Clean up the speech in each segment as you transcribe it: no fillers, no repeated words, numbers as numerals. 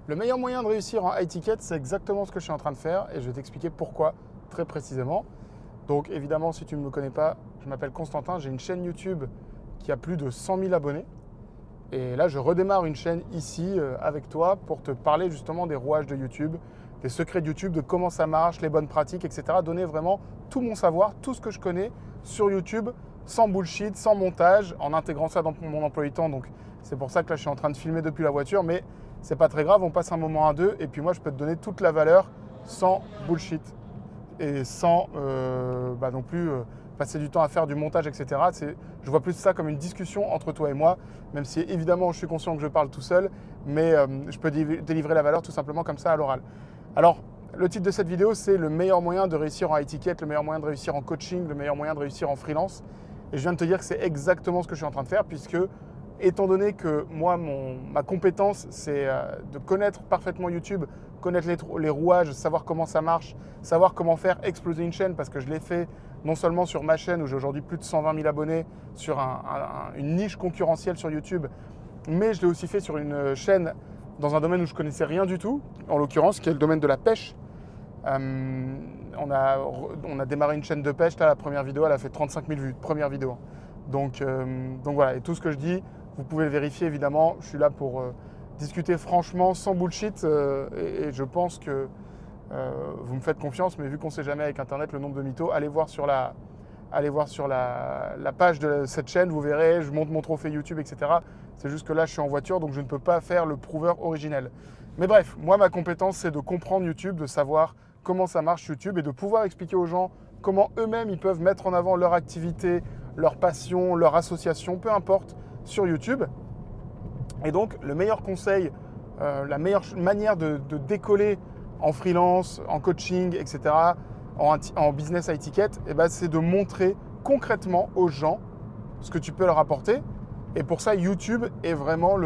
Le meilleur moyen de réussir en high ticket, c'est exactement ce que je suis en train de faire et je vais t'expliquer pourquoi très précisément. Donc évidemment, si tu ne me connais pas, je m'appelle Constantin, j'ai une chaîne YouTube qui a plus de 100 000 abonnés. Et là, je redémarre une chaîne ici avec toi pour te parler justement des rouages de YouTube, des secrets de YouTube, de comment ça marche, les bonnes pratiques, etc. Donner vraiment tout mon savoir, tout ce que je connais sur YouTube, sans bullshit, sans montage, en intégrant ça dans mon emploi du temps. Donc c'est pour ça que là, je suis en train de filmer depuis la voiture, mais c'est pas très grave, on passe un moment à deux et puis moi, je peux te donner toute la valeur sans bullshit et sans non plus passer du temps à faire du montage, etc. Je vois plus ça comme une discussion entre toi et moi, même si évidemment je suis conscient que je parle tout seul, mais je peux délivrer la valeur tout simplement comme ça à l'oral. Alors, le titre de cette vidéo, c'est le meilleur moyen de réussir en high ticket, le meilleur moyen de réussir en coaching, le meilleur moyen de réussir en freelance. Et je viens de te dire que c'est exactement ce que je suis en train de faire, puisque étant donné que moi, ma compétence, c'est de connaître parfaitement YouTube, connaître les rouages, savoir comment ça marche, savoir comment faire exploser une chaîne, parce que je l'ai fait non seulement sur ma chaîne où j'ai aujourd'hui plus de 120 000 abonnés, sur une niche concurrentielle sur YouTube, mais je l'ai aussi fait sur une chaîne dans un domaine où je ne connaissais rien du tout, en l'occurrence, qui est le domaine de la pêche. On a démarré une chaîne de pêche, là, la première vidéo, elle a fait 35 000 vues, première vidéo. Donc voilà, et tout ce que je dis, vous pouvez le vérifier évidemment. Je suis là pour discuter franchement, sans bullshit, et je pense que vous me faites confiance, mais vu qu'on ne sait jamais avec Internet le nombre de mythos, allez voir sur la page de cette chaîne, vous verrez, je monte mon trophée YouTube, etc. C'est juste que là, je suis en voiture, donc je ne peux pas faire le prouveur originel. Mais bref, moi, ma compétence, c'est de comprendre YouTube, de savoir comment ça marche YouTube et de pouvoir expliquer aux gens comment eux-mêmes, ils peuvent mettre en avant leur activité, leur passion, leur association, peu importe, sur YouTube. Et donc, le meilleur conseil, la meilleure manière de décoller en freelance, en coaching, etc., en business high ticket, c'est de montrer concrètement aux gens ce que tu peux leur apporter. Et pour ça, YouTube est vraiment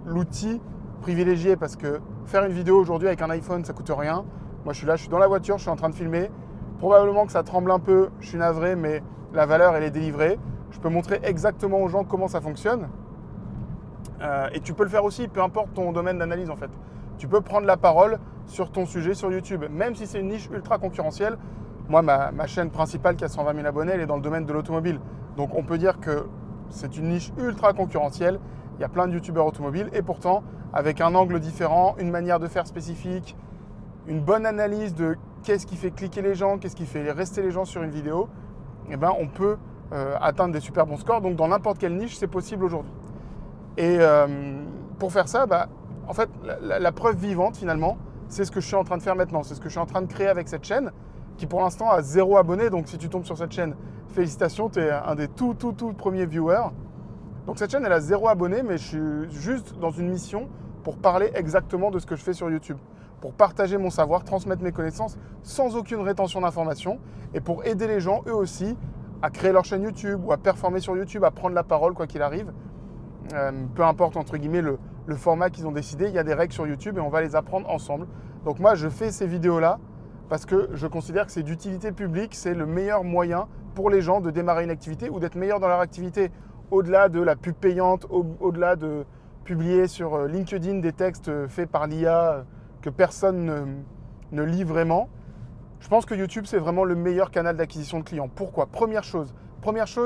l'outil privilégié parce que faire une vidéo aujourd'hui avec un iPhone, ça ne coûte rien. Moi, je suis là, je suis dans la voiture, je suis en train de filmer. Probablement que ça tremble un peu, je suis navré, mais la valeur, elle est délivrée. Je peux montrer exactement aux gens comment ça fonctionne. Et tu peux le faire aussi, peu importe ton domaine d'analyse en fait. Tu peux prendre la parole sur ton sujet sur YouTube, même si c'est une niche ultra concurrentielle. Moi, ma chaîne principale qui a 120 000 abonnés, elle est dans le domaine de l'automobile. Donc on peut dire que c'est une niche ultra concurrentielle. Il y a plein de youtubeurs automobiles et pourtant, avec un angle différent, une manière de faire spécifique, une bonne analyse de qu'est-ce qui fait cliquer les gens, qu'est-ce qui fait rester les gens sur une vidéo, on peut atteindre des super bons scores. Donc dans n'importe quelle niche, c'est possible aujourd'hui. Et pour faire ça, en fait, la preuve vivante finalement, c'est ce que je suis en train de faire maintenant. C'est ce que je suis en train de créer avec cette chaîne qui pour l'instant a 0 abonnés. Donc si tu tombes sur cette chaîne, félicitations, tu es un des tout premiers viewers. Donc cette chaîne, elle a 0 abonnés, mais je suis juste dans une mission pour parler exactement de ce que je fais sur YouTube. Pour partager mon savoir, transmettre mes connaissances sans aucune rétention d'informations et pour aider les gens, eux aussi, à créer leur chaîne YouTube ou à performer sur YouTube, à prendre la parole quoi qu'il arrive. Peu importe entre guillemets le format qu'ils ont décidé, il y a des règles sur YouTube et on va les apprendre ensemble. Donc moi je fais ces vidéos-là parce que je considère que c'est d'utilité publique, c'est le meilleur moyen pour les gens de démarrer une activité ou d'être meilleurs dans leur activité. Au-delà de la pub payante, au-delà de publier sur LinkedIn des textes faits par l'IA que personne ne lit vraiment, je pense que YouTube c'est vraiment le meilleur canal d'acquisition de clients. Pourquoi ? Première chose,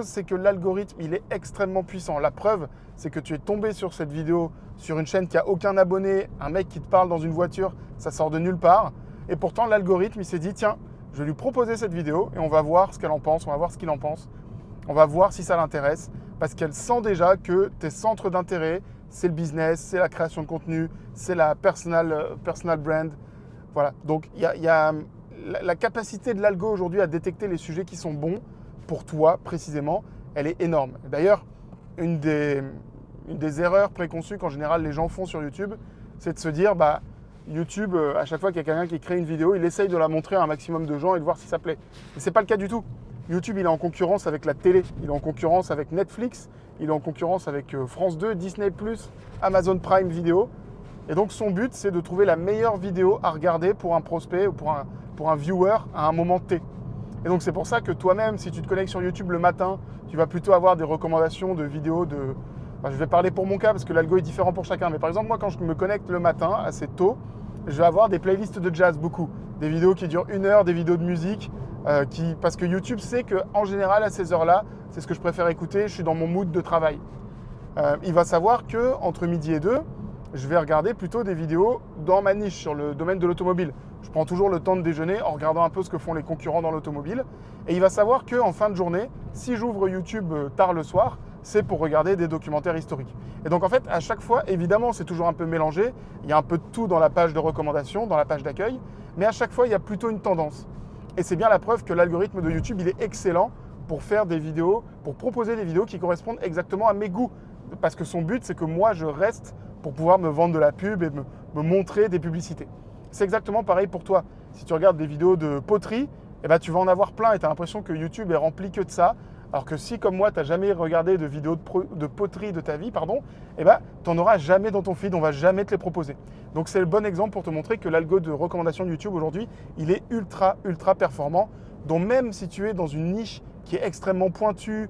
c'est que l'algorithme, il est extrêmement puissant. La preuve, c'est que tu es tombé sur cette vidéo, sur une chaîne qui n'a aucun abonné, un mec qui te parle dans une voiture, ça sort de nulle part. Et pourtant, l'algorithme, il s'est dit, tiens, je vais lui proposer cette vidéo et on va voir ce qu'elle en pense, on va voir ce qu'il en pense. On va voir si ça l'intéresse parce qu'elle sent déjà que tes centres d'intérêt, c'est le business, c'est la création de contenu, c'est la personal brand. Voilà, donc il y a la capacité de l'algo aujourd'hui à détecter les sujets qui sont bons pour toi précisément, elle est énorme. D'ailleurs, une des erreurs préconçues qu'en général les gens font sur YouTube, c'est de se dire YouTube, à chaque fois qu'il y a quelqu'un qui crée une vidéo, il essaye de la montrer à un maximum de gens et de voir si ça plaît. Mais ce n'est pas le cas du tout. YouTube, il est en concurrence avec la télé, il est en concurrence avec Netflix, il est en concurrence avec France 2, Disney+, Amazon Prime Video. Et donc son but, c'est de trouver la meilleure vidéo à regarder pour un prospect ou pour un viewer à un moment T. Et donc c'est pour ça que toi-même, si tu te connectes sur YouTube le matin, tu vas plutôt avoir des recommandations de vidéos je vais parler pour mon cas parce que l'algo est différent pour chacun. Mais par exemple, moi, quand je me connecte le matin assez tôt, je vais avoir des playlists de jazz, beaucoup. Des vidéos qui durent 1 heure, des vidéos de musique. Parce que YouTube sait qu'en général, à ces heures-là, c'est ce que je préfère écouter. Je suis dans mon mood de travail. Il va savoir qu'entre midi et 2, je vais regarder plutôt des vidéos dans ma niche, sur le domaine de l'automobile. Je prends toujours le temps de déjeuner en regardant un peu ce que font les concurrents dans l'automobile. Et il va savoir qu'en fin de journée, si j'ouvre YouTube tard le soir, c'est pour regarder des documentaires historiques. Et donc en fait, à chaque fois, évidemment, c'est toujours un peu mélangé. Il y a un peu de tout dans la page de recommandation, dans la page d'accueil. Mais à chaque fois, il y a plutôt une tendance. Et c'est bien la preuve que l'algorithme de YouTube, il est excellent pour faire des vidéos, pour proposer des vidéos qui correspondent exactement à mes goûts. Parce que son but, c'est que moi, je reste pour pouvoir me vendre de la pub et me montrer des publicités. C'est exactement pareil pour toi. Si tu regardes des vidéos de poterie, eh ben, tu vas en avoir plein et tu as l'impression que YouTube est rempli que de ça. Alors que si, comme moi, tu n'as jamais regardé de vidéos de poterie de ta vie, eh ben, tu n'en auras jamais dans ton feed, on ne va jamais te les proposer. Donc c'est le bon exemple pour te montrer que l'algo de recommandation de YouTube aujourd'hui, il est ultra, ultra performant. Donc même si tu es dans une niche qui est extrêmement pointue,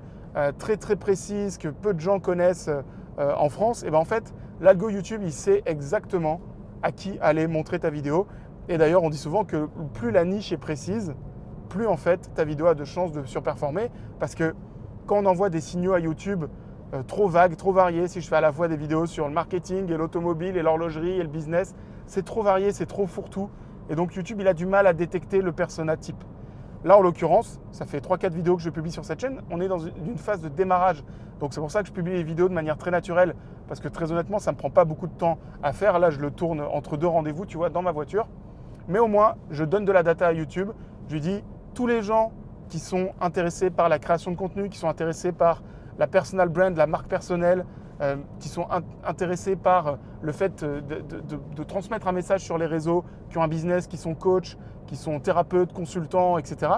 très, très précise, que peu de gens connaissent en France, eh ben, en fait, l'algo YouTube, il sait exactement à qui aller montrer ta vidéo. Et d'ailleurs, on dit souvent que plus la niche est précise, plus en fait ta vidéo a de chances de surperformer. Parce que quand on envoie des signaux à YouTube trop vagues, trop variés, si je fais à la fois des vidéos sur le marketing et l'automobile et l'horlogerie et le business, c'est trop varié, c'est trop fourre-tout. Et donc YouTube, il a du mal à détecter le persona type. Là, en l'occurrence, ça fait 3-4 vidéos que je publie sur cette chaîne. On est dans une phase de démarrage. Donc, c'est pour ça que je publie les vidéos de manière très naturelle. Parce que très honnêtement, ça ne me prend pas beaucoup de temps à faire. Là, je le tourne entre 2 rendez-vous, tu vois, dans ma voiture. Mais au moins, je donne de la data à YouTube. Je lui dis, tous les gens qui sont intéressés par la création de contenu, qui sont intéressés par la personal brand, la marque personnelle, qui sont intéressés par le fait de transmettre un message sur les réseaux, qui ont un business, qui sont coachs, qui sont thérapeutes, consultants, etc.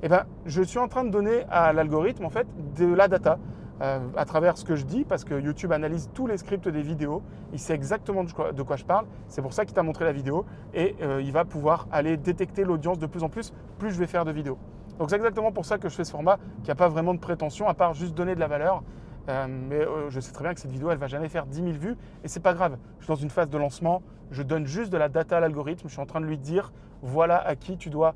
Eh ben, je suis en train de donner à l'algorithme en fait de la data à travers ce que je dis, parce que YouTube analyse tous les scripts des vidéos, il sait exactement de quoi je parle, c'est pour ça qu'il t'a montré la vidéo et il va pouvoir aller détecter l'audience de plus en plus je vais faire de vidéos. Donc c'est exactement pour ça que je fais ce format qui n'a pas vraiment de prétention à part juste donner de la valeur. Mais je sais très bien que cette vidéo, elle ne va jamais faire 10 000 vues et c'est pas grave. Je suis dans une phase de lancement, je donne juste de la data à l'algorithme, je suis en train de lui dire voilà à qui tu dois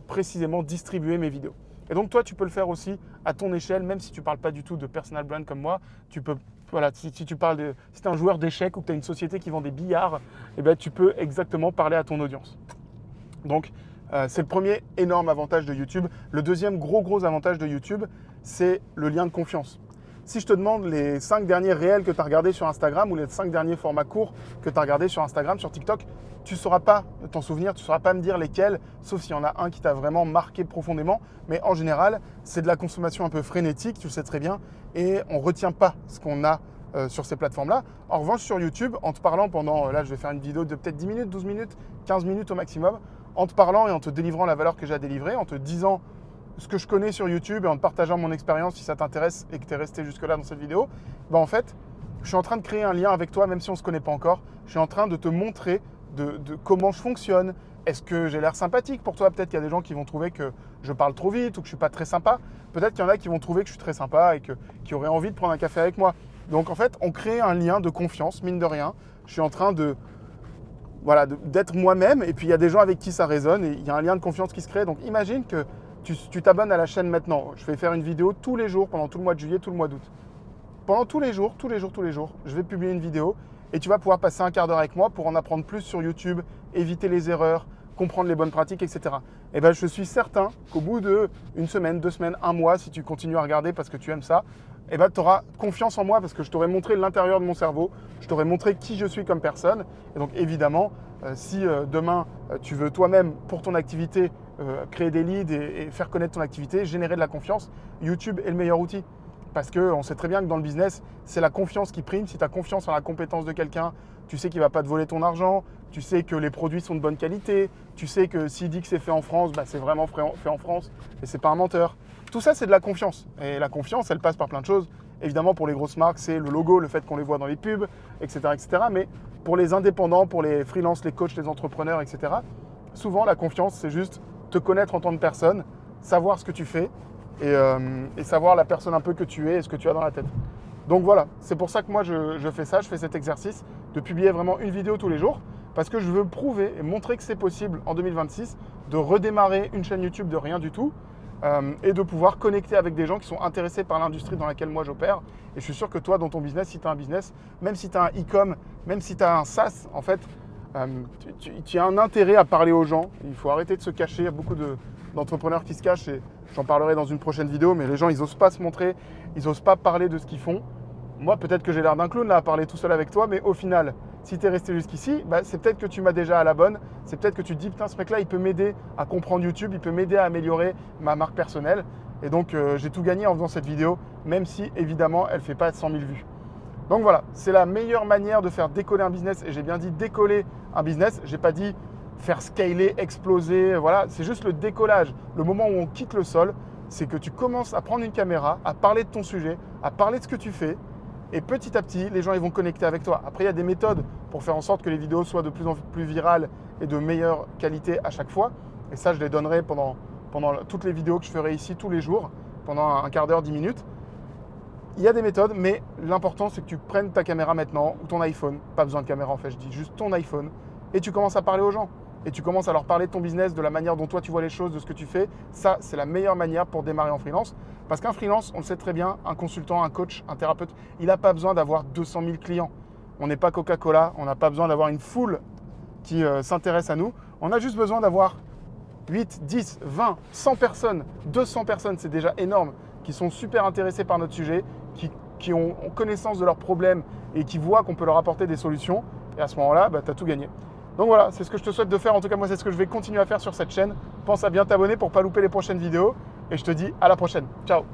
précisément distribuer mes vidéos. Et donc toi, tu peux le faire aussi à ton échelle, même si tu ne parles pas du tout de personal brand comme moi. Tu peux, voilà, si tu parles si tu es un joueur d'échecs ou que tu as une société qui vend des billards, eh ben, tu peux exactement parler à ton audience. Donc, c'est le premier énorme avantage de YouTube. Le deuxième gros avantage de YouTube, c'est le lien de confiance. Si je te demande les 5 derniers réels que tu as regardés sur Instagram ou les 5 derniers formats courts que tu as regardés sur Instagram, sur TikTok, tu ne sauras pas t'en souvenir, tu ne sauras pas me dire lesquels, sauf s'il y en a un qui t'a vraiment marqué profondément. Mais en général, c'est de la consommation un peu frénétique, tu le sais très bien, et on ne retient pas ce qu'on a sur ces plateformes-là. En revanche, sur YouTube, en te parlant pendant, là je vais faire une vidéo de peut-être 10 minutes, 12 minutes, 15 minutes au maximum, en te parlant et en te délivrant la valeur que j'ai à délivrer, en te disant ce que je connais sur YouTube et en te partageant mon expérience si ça t'intéresse et que tu es resté jusque-là dans cette vidéo, ben en fait, je suis en train de créer un lien avec toi, même si on ne se connaît pas encore. Je suis en train de te montrer de comment je fonctionne. Est-ce que j'ai l'air sympathique pour toi? Peut-être qu'il y a des gens qui vont trouver que je parle trop vite ou que je ne suis pas très sympa. Peut-être qu'il y en a qui vont trouver que je suis très sympa et qui auraient envie de prendre un café avec moi. Donc en fait, on crée un lien de confiance, mine de rien. Je suis en train d'être moi-même et puis il y a des gens avec qui ça résonne et il y a un lien de confiance qui se crée. Donc imagine que tu t'abonnes à la chaîne maintenant. Je vais faire une vidéo tous les jours pendant tout le mois de juillet, tout le mois d'août. Pendant tous les jours, je vais publier une vidéo et tu vas pouvoir passer un quart d'heure avec moi pour en apprendre plus sur YouTube, éviter les erreurs, comprendre les bonnes pratiques, etc. Et ben, je suis certain qu'au bout d'une semaine, 2 semaines, 1 mois, si tu continues à regarder parce que tu aimes ça, et ben, tu auras confiance en moi parce que je t'aurai montré l'intérieur de mon cerveau, je t'aurai montré qui je suis comme personne. Et donc évidemment, si demain tu veux toi-même pour ton activité créer des leads et faire connaître ton activité, générer de la confiance, YouTube est le meilleur outil. Parce qu'on sait très bien que dans le business, c'est la confiance qui prime. Si tu as confiance en la compétence de quelqu'un, tu sais qu'il ne va pas te voler ton argent, tu sais que les produits sont de bonne qualité, tu sais que s'il dit que c'est fait en France, bah, c'est vraiment fait en France et ce n'est pas un menteur. Tout ça, c'est de la confiance. Et la confiance, elle passe par plein de choses. Évidemment, pour les grosses marques, c'est le logo, le fait qu'on les voit dans les pubs, etc., etc. Mais pour les indépendants, pour les freelances, les coachs, les entrepreneurs, etc., souvent, la confiance, c'est juste te connaître en tant que personne, savoir ce que tu fais et savoir la personne un peu que tu es et ce que tu as dans la tête. Donc voilà, c'est pour ça que moi je fais ça, je fais cet exercice de publier vraiment une vidéo tous les jours parce que je veux prouver et montrer que c'est possible en 2026 de redémarrer une chaîne YouTube de rien du tout et de pouvoir connecter avec des gens qui sont intéressés par l'industrie dans laquelle moi j'opère. Et je suis sûr que toi, dans ton business, si tu as un business, même si tu as un e-com, même si tu as un SaaS, en fait, tu as un intérêt à parler aux gens. Il faut arrêter de se cacher. Il y a beaucoup d'entrepreneurs qui se cachent et j'en parlerai dans une prochaine vidéo, mais les gens, ils n'osent pas se montrer, ils n'osent pas parler de ce qu'ils font. Moi, peut-être que j'ai l'air d'un clown là à parler tout seul avec toi, mais au final, si tu es resté jusqu'ici, bah, c'est peut-être que tu m'as déjà à la bonne. C'est peut-être que tu te dis, putain, ce mec-là, il peut m'aider à comprendre YouTube, il peut m'aider à améliorer ma marque personnelle. Et donc, j'ai tout gagné en faisant cette vidéo, même si, évidemment, elle ne fait pas 100 000 vues. Donc voilà, c'est la meilleure manière de faire décoller un business. Et j'ai bien dit décoller un business. Je n'ai pas dit faire scaler, exploser. Voilà, c'est juste le décollage. Le moment où on quitte le sol, c'est que tu commences à prendre une caméra, à parler de ton sujet, à parler de ce que tu fais. Et petit à petit, les gens ils vont connecter avec toi. Après, il y a des méthodes pour faire en sorte que les vidéos soient de plus en plus virales et de meilleure qualité à chaque fois. Et ça, je les donnerai pendant toutes les vidéos que je ferai ici tous les jours, pendant un quart d'heure, 10 minutes. Il y a des méthodes, mais l'important, c'est que tu prennes ta caméra maintenant ou ton iPhone. Pas besoin de caméra en fait, je dis juste ton iPhone. Et tu commences à parler aux gens. Et tu commences à leur parler de ton business, de la manière dont toi tu vois les choses, de ce que tu fais. Ça, c'est la meilleure manière pour démarrer en freelance. Parce qu'un freelance, on le sait très bien, un consultant, un coach, un thérapeute, il n'a pas besoin d'avoir 200 000 clients. On n'est pas Coca-Cola, on n'a pas besoin d'avoir une foule qui s'intéresse à nous. On a juste besoin d'avoir 8, 10, 20, 100 personnes, 200 personnes, c'est déjà énorme, qui sont super intéressées par notre sujet, qui ont connaissance de leurs problèmes et qui voient qu'on peut leur apporter des solutions. Et à ce moment-là, bah, tu as tout gagné. Donc voilà, c'est ce que je te souhaite de faire. En tout cas, moi, c'est ce que je vais continuer à faire sur cette chaîne. Pense à bien t'abonner pour ne pas louper les prochaines vidéos. Et je te dis à la prochaine. Ciao!